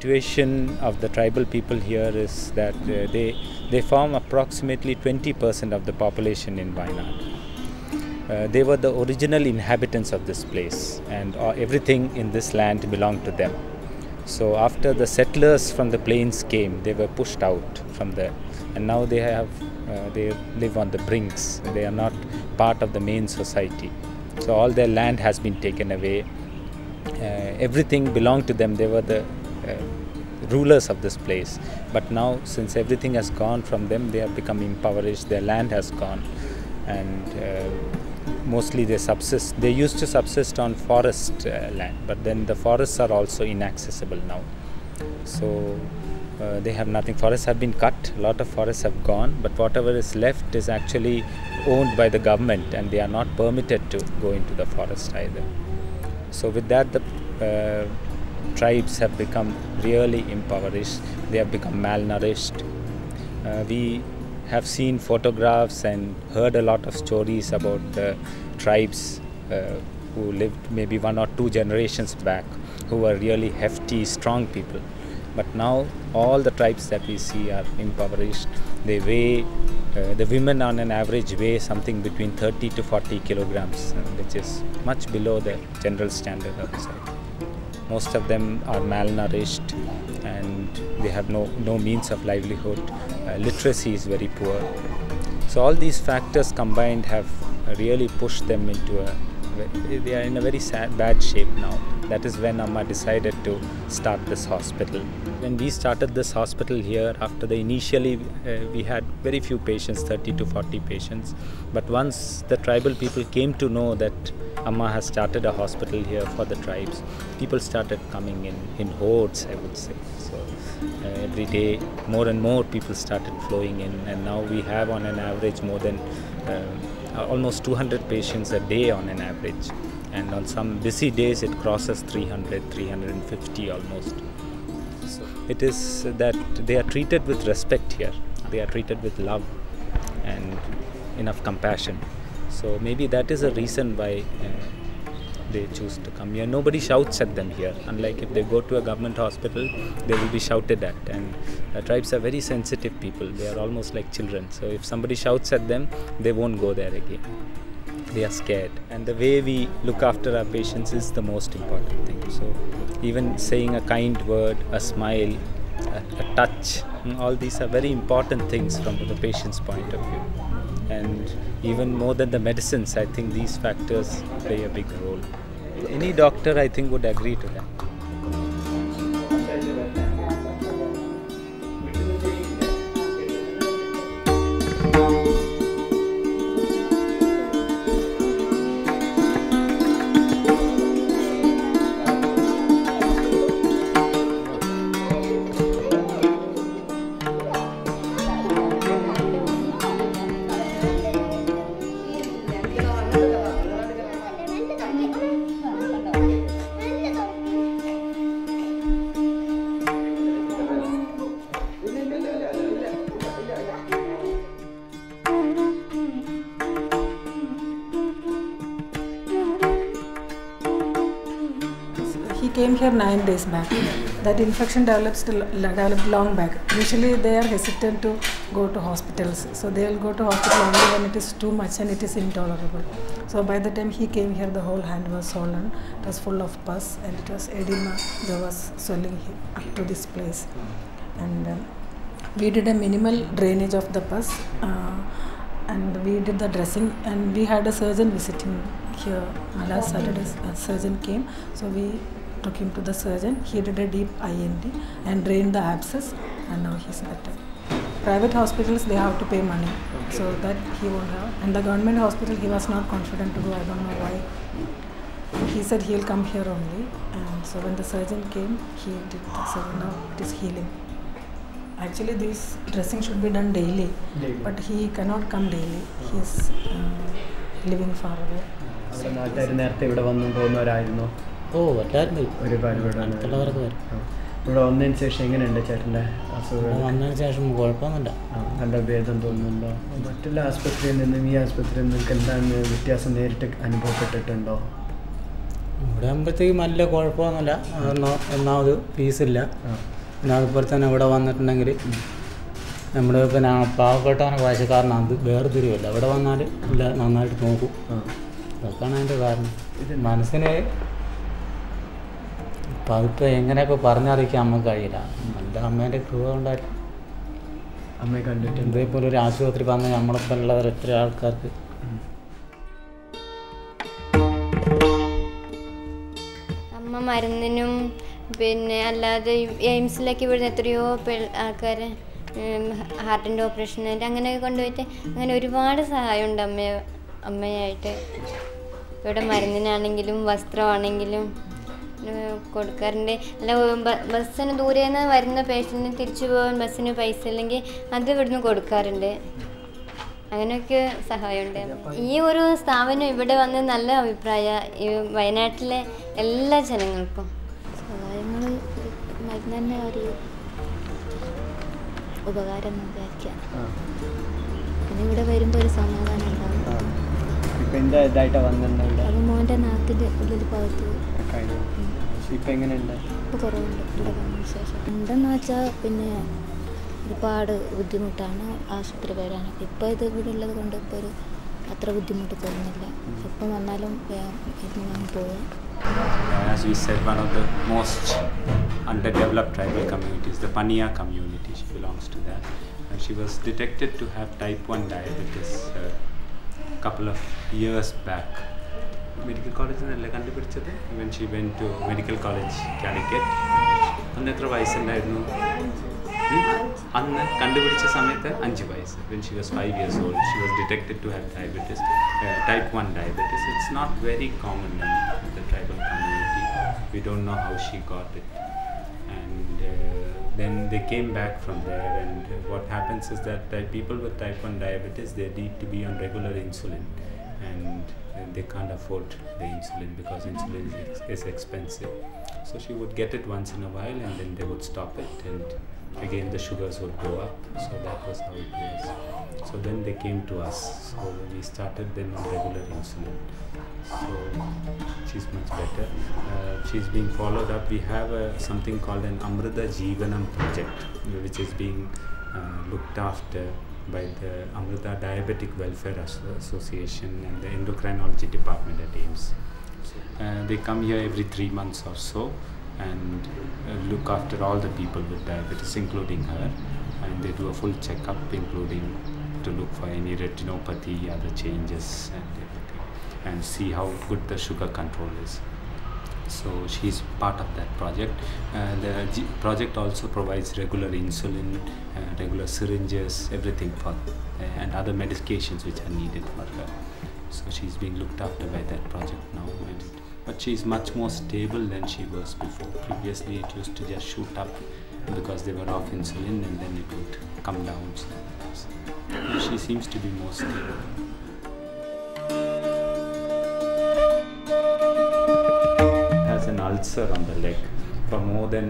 situation of the tribal people here is that they form approximately 20% of the population in Wayanad. They were the original inhabitants of this place, and everything in this land belonged to them. So after the settlers from the plains came, they were pushed out from there, and now they live on the brinks. They are not part of the main society. So all their land has been taken away. Everything belonged to them. They were the rulers of this place. But now, since everything has gone from them, they have become impoverished. Their land has gone, and mostly they subsist. They used to subsist on forest land, but then the forests are also inaccessible now. So they have nothing. Forests have been cut. A lot of forests have gone, but whatever is left is actually owned by the government, and they are not permitted to go into the forest either. So with that, the tribes have become really impoverished. They have become malnourished. We have seen photographs and heard a lot of stories about the tribes who lived maybe 1 or 2 generations back, who were really hefty, strong people. But now all the tribes that we see are impoverished. They weigh, the women on an average weigh something between 30 to 40 kilograms, which is much below the general standard of society. Most of them are malnourished, and they have no means of livelihood. Literacy is very poor. So all these factors combined have really pushed them into they are in a very bad shape now. That is when Amma decided to start this hospital. When we started this hospital here, after the initially we had very few patients, 30 to 40 patients. But once the tribal people came to know that Amma has started a hospital here for the tribes, people started coming in hordes, I would say. So every day more and more people started flowing in, and now we have on an average more than almost 200 patients a day on an average, and on some busy days it crosses 300, 350 almost. So it is that they are treated with respect here. They are treated with love and enough compassion. So maybe that is a reason why they choose to come here. Nobody shouts at them here. Unlike if they go to a government hospital, they will be shouted at. And tribes are very sensitive people. They are almost like children. So if somebody shouts at them, they won't go there again. They are scared. And the way we look after our patients is the most important thing. So even saying a kind word, a smile, a touch, all these are very important things from the patient's point of view. And even more than the medicines, I think these factors play a big role. Any doctor, I think, would agree to that. He came here 9 days back. That infection developed long back. Usually they are hesitant to go to hospitals. So they will go to hospital only when it is too much and it is intolerable. So by the time he came here, the whole hand was swollen. It was full of pus and it was edema. There was swelling up to this place. And we did a minimal drainage of the pus. And we did the dressing, and we had a surgeon visiting here. Last Saturday, a surgeon came. So we took him to the surgeon. He did a deep INT and drained the abscess, and now he's better. Private hospitals, they have to pay money, so that he won't have. And the government hospital, he was not confident to go. I don't know why. He said he'll come here only. And so when the surgeon came, he did the surgery. Now it is healing. Actually, this dressing should be done daily, but he cannot come daily. He is living far away. So, Oh, that may very bad. ഇവിടെ വന്നതിന് ശേഷം എങ്ങനെയുണ്ട് ചേട്ടൻ്റെ അസുഖം? വന്നതിന് ശേഷം കുഴപ്പമൊന്നുമില്ല, നല്ല ഭേദം തോന്നുന്നുണ്ടോ? മറ്റുള്ള ആശുപത്രിയിൽ നിന്നും ഈ ആശുപത്രിയിൽ നിങ്ങൾക്ക് എന്താണ് വ്യത്യാസം നേരിട്ട് അനുഭവപ്പെട്ടിട്ടുണ്ടോ? ഇവിടെ ആകുമ്പോഴത്തേക്കും നല്ല കുഴപ്പമൊന്നുമില്ല. ഒന്നാമത് ഫീസില്ല, പിന്നെ അതുപോലെ തന്നെ ഇവിടെ വന്നിട്ടുണ്ടെങ്കിൽ നമ്മൾ പിന്നെ പാവപ്പെട്ടവനെ കാശുകാരനാണ് അത് വേർതിരിവല്ല. ഇവിടെ വന്നാൽ ഇല്ല നന്നായിട്ട് നോക്കും. അതൊക്കെയാണ് അതിൻ്റെ കാരണം. മനസ്സിന് അപ്പം അതിപ്പോൾ എങ്ങനെയൊക്കെ പറഞ്ഞറിയിക്കാൻ നമുക്ക് കഴിയില്ല. നല്ല അമ്മേൻ്റെ കൃപ ഉണ്ടായിരുന്നു. അമ്മയെ കണ്ടിട്ട് ഇതേപോലെ ഒരു ആശുപത്രി വന്ന് നമ്മളിപ്പോൾ ഉള്ള എത്ര ആൾക്കാർക്ക് അമ്മ മരുന്നിനും പിന്നെ അല്ലാതെ എയിംസിലേക്ക് ഇവിടുന്ന് എത്രയോ ആൾക്കാർ ഹാർട്ടിൻ്റെ ഓപ്പറേഷനായിട്ട് അങ്ങനെയൊക്കെ കൊണ്ടുപോയിട്ട് അങ്ങനെ ഒരുപാട് സഹായമുണ്ട് അമ്മയായിട്ട്. ഇവിടെ മരുന്നിനാണെങ്കിലും വസ്ത്രമാണെങ്കിലും കൊടുക്കാറുണ്ട്. അല്ല ബസ്സിന് ദൂരെ നിന്ന് വരുന്ന പേഷ്യൻറ്റിന് തിരിച്ചു പോകാൻ ബസ്സിന് പൈസ ഇല്ലെങ്കിൽ അത് ഇവിടുന്ന് കൊടുക്കാറുണ്ട്. അങ്ങനെയൊക്കെ സഹായമുണ്ട്. ഈ ഒരു സ്ഥാപനം ഇവിടെ വന്ന് നല്ല അഭിപ്രായമാണ് ഈ വയനാട്ടിലെ എല്ലാ ജനങ്ങൾക്കും. സഹായങ്ങൾ മരുന്ന് തന്നെ ഒരു ഉപകാരം എന്ന് വിചാരിക്കാം. പിന്നെ ഇവിടെ വരുമ്പോൾ ഒരു സമാധാനം ഉണ്ടാവും. അത് മോൻ്റെ നാക്കിൻ്റെ ഉള്ളിൽ പകർത്ത് ഇപ്പോൾ കുറവുണ്ട് ഇവിടെ വന്നതിന് ശേഷം. എന്തെന്ന് വെച്ചാൽ പിന്നെ ഒരുപാട് ബുദ്ധിമുട്ടാണ് ആശുപത്രി വരാനൊക്കെ. ഇപ്പോൾ ഇത് ഇവിടെ ഉള്ളത് കൊണ്ട് ഇപ്പോൾ ഒരു അത്ര ബുദ്ധിമുട്ട് തോന്നുന്നില്ല. എപ്പം വന്നാലും മരുന്ന് വാങ്ങി പോവുക. As we said, one of the most underdeveloped tribal communities, the Paniya community, she belongs to that. And she was detected to have type 1 diabetes a couple of years back. Medical college in കണ്ടുപിടിച്ചത് when she went to Medical College Calicut. അന്ന് എത്ര വയസ്സുണ്ടായിരുന്നു? അന്ന് കണ്ടുപിടിച്ച സമയത്ത് 5 വയസ്സ്. When she was 5 years old, she was detected to have diabetes, type 1 diabetes. It's not very common in the tribal community. We don't know how she got it. And then they came back from there, and what happens is that people with type 1 diabetes, they need to be on regular insulin, and they can't afford the insulin because insulin is expensive. So she would get it once in a while, and then they would stop it, and again the sugars would go up. So that was how it was. So then they came to us, so we started them on regular insulin. So she's much better. She's being followed up. We have something called an Amrita Jeevanam project, which is being looked after by the Amrita Diabetic Welfare Association and the endocrinology department at AIIMS. They come here every 3 months or so and look after all the people with diabetes, including her, and they do a full checkup, including to look for any retinopathy, other changes and everything, and see how good the sugar control is. So she's part of that project. The project also provides regular insulin, regular syringes, everything for and other medications which are needed for her. So she's being looked after by that project now, but she's much more stable than she was before. Previously it used to just shoot up because they were off insulin, and then it would come down. So she seems to be more stable. Has an ulcer on the leg for more than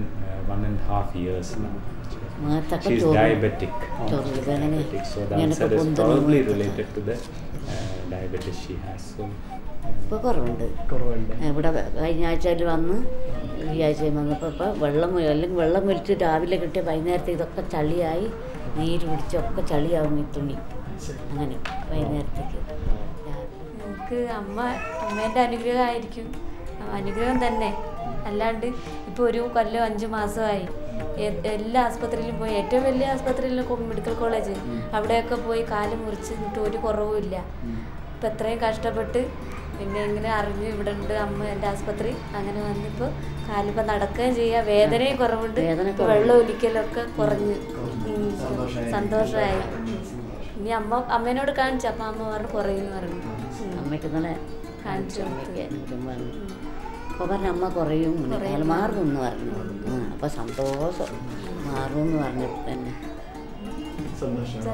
1.5 years now. She's diabetic. So the ulcer is probably related to the diabetes she has. So ഇപ്പോൾ കുറവുണ്ട്. ഇവിടെ കഴിഞ്ഞ ആഴ്ചയിൽ വന്ന് ഈ ആഴ്ചയിൽ വന്നപ്പോൾ ഇപ്പോൾ അല്ലെങ്കിൽ വെള്ളം വലിച്ച് രാവിലെ കിട്ടിയ വൈകുന്നേരത്തെ ഇതൊക്കെ ചളിയായി നീര് പിടിച്ചൊക്കെ ചളിയാവും ഈ തുണി. അങ്ങനെ വൈകുന്നേരത്തേക്ക് നമുക്ക് അമ്മേൻ്റെ അനുഗ്രഹമായിരിക്കും. അനുഗ്രഹം തന്നെ. അല്ലാണ്ട് ഇപ്പോൾ ഒരു കൊല്ലം 5 മാസമായി എല്ലാ ആസ്പത്രിയിലും പോയി. ഏറ്റവും വലിയ ആസ്പത്രിയിലും മെഡിക്കൽ കോളേജ്, അവിടെയൊക്കെ പോയി കാല് മുറിച്ച് എന്നിട്ട് ഒരു കുറവുമില്ല. ഇപ്പം എത്രയും കഷ്ടപ്പെട്ട് പിന്നെ ഇങ്ങനെ അറിഞ്ഞു ഇവിടെ ഉണ്ട് അമ്മ എൻ്റെ ആസ്പത്രി. അങ്ങനെ വന്നിപ്പോൾ കാലിപ്പോൾ നടക്കുകയും ചെയ്യുക, വേദനയും കുറവുണ്ട്, വെള്ളം ഒലിക്കലൊക്കെ കുറഞ്ഞ് സന്തോഷമായി. ഇനി അമ്മേനോട് കാണിച്ചു, അപ്പം അമ്മ പറഞ്ഞു കുറയുമെന്ന് പറഞ്ഞു. അമ്മയ്ക്ക് ഇന്നലെ കാണിച്ചു അപ്പോൾ പറഞ്ഞ അമ്മ കുറയും മാറുമെന്ന് പറഞ്ഞു. അപ്പോൾ സന്തോഷം മാറുമെന്ന് പറഞ്ഞപ്പോൾ തന്നെ സന്തോഷമായി.